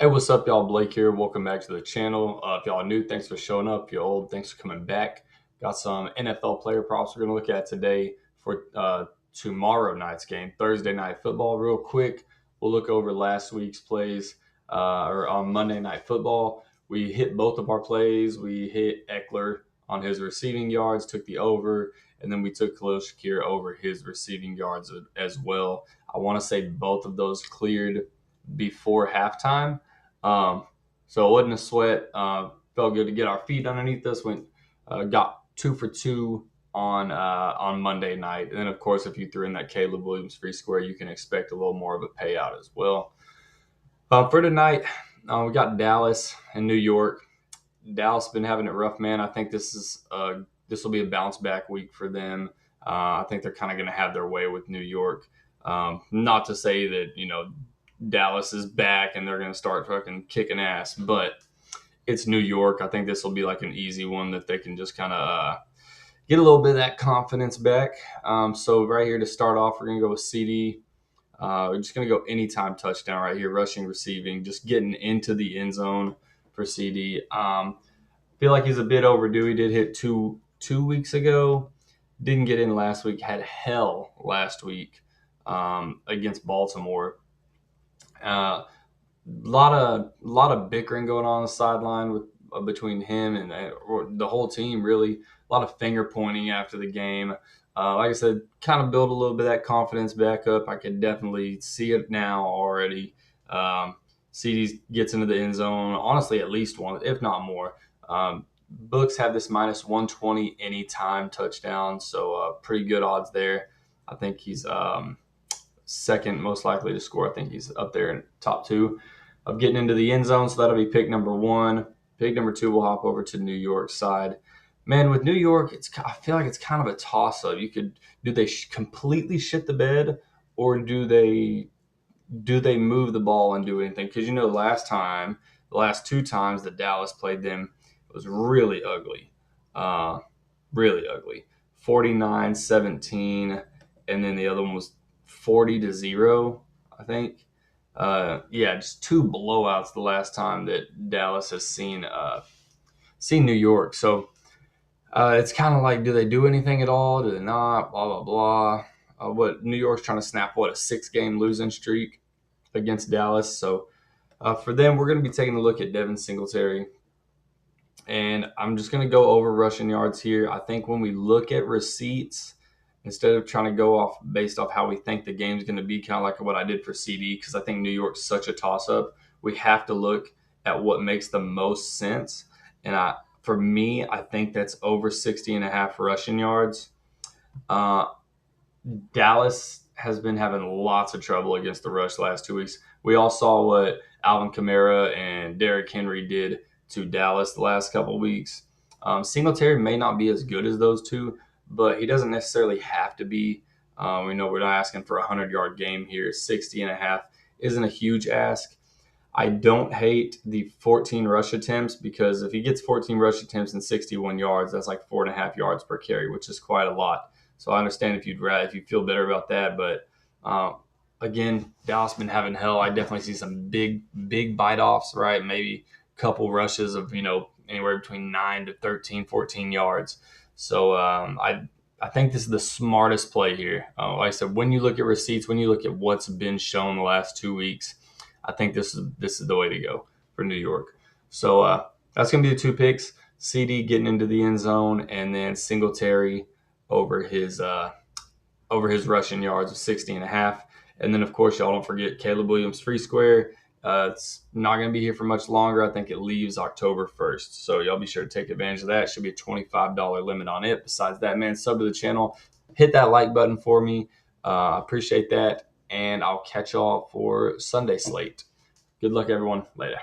Hey, what's up, y'all? Blake here. Welcome back to the channel. If y'all are new, thanks for showing up. If you're old, thanks for coming back. Got some NFL player props we're going to look at today for tomorrow night's game, Thursday Night Football. Real quick, we'll look over last week's plays or on Monday Night Football. We hit both of our plays. We hit Eckler on his receiving yards, took the over, and then we took Khalil Shakir over his receiving yards as well. I want to say both of those cleared before halftime. So it wasn't a sweat. Felt good to get our feet underneath us. Got 2 for 2 on Monday night, and then of course, if you threw in that Caleb Williams free square, you can expect a little more of a payout as well. For tonight, we got Dallas and New York. Dallas been having it rough, man. I think this will be a bounce back week for them. I think they're kind of going to have their way with New York. Not to say that Dallas is back and they're going to start fucking kicking ass, but it's New York. I think this will be like an easy one that they can just kind of get a little bit of that confidence back. So right here to start off, we're going to go with CD. We're just going to go anytime touchdown right here, rushing, receiving, just getting into the end zone for CD. Feel like he's a bit overdue. He did hit two weeks ago. Didn't get in last week. Had hell last week against Baltimore. Lot of bickering going on the sideline with between him and the whole team. Really, a lot of finger pointing after the game. Like I said, kind of build a little bit of that confidence back up. I could definitely see it now already. CD gets into the end zone, honestly, at least one, if not more. Books have this minus 120 anytime touchdown, so pretty good odds there. I think he's second most likely to score. I think he's up there in top 2 of getting into the end zone. So that'll be pick number 1. Pick number 2, we'll hop over to New York side. Man, with New York, I feel like it's kind of a toss-up. Do they completely shit the bed, or do they move the ball and do anything? Because the last 2 times that Dallas played them, it was really ugly, really ugly. 49-17, and then the other one was 40-0, I think. Just 2 blowouts the last time that Dallas has seen New York. So it's kind of like, do they do anything at all? Do they not? Blah, blah, blah. What New York's trying to snap, a 6-game losing streak against Dallas. So for them, we're going to be taking a look at Devin Singletary. And I'm just going to go over rushing yards here. I think when we look at receipts, instead of trying to go off based off how we think the game's going to be, kind of like what I did for CD, because I think New York's such a toss-up, we have to look at what makes the most sense. And for me, I think that's over 60.5 rushing yards. Dallas has been having lots of trouble against the rush the last 2 weeks. We all saw what Alvin Kamara and Derrick Henry did to Dallas the last couple of weeks. Singletary may not be as good as those two, but he doesn't necessarily have to be. We know we're not asking for a 100-yard game here. 60.5 isn't a huge ask. I don't hate the 14 rush attempts, because if he gets 14 rush attempts and 61 yards, that's like 4.5 yards per carry, which is quite a lot. So I understand if you feel better about that, but again, Dallas been having hell. I definitely see some big bite offs, right? Maybe a couple rushes of anywhere between 9 to 13, 14 yards. So I think this is the smartest play here. Like I said, when you look at receipts, when you look at what's been shown the last 2 weeks, I think this is the way to go for New York. So that's going to be the 2 picks. CD getting into the end zone, and then Singletary over his rushing yards of 60.5. And then, of course, y'all don't forget Caleb Williams free square. It's not going to be here for much longer. I think it leaves October 1st. So y'all be sure to take advantage of that. Should be a $25 limit on it. Besides that, man, sub to the channel. Hit that like button for me. I appreciate that. And I'll catch y'all for Sunday slate. Good luck, everyone. Later.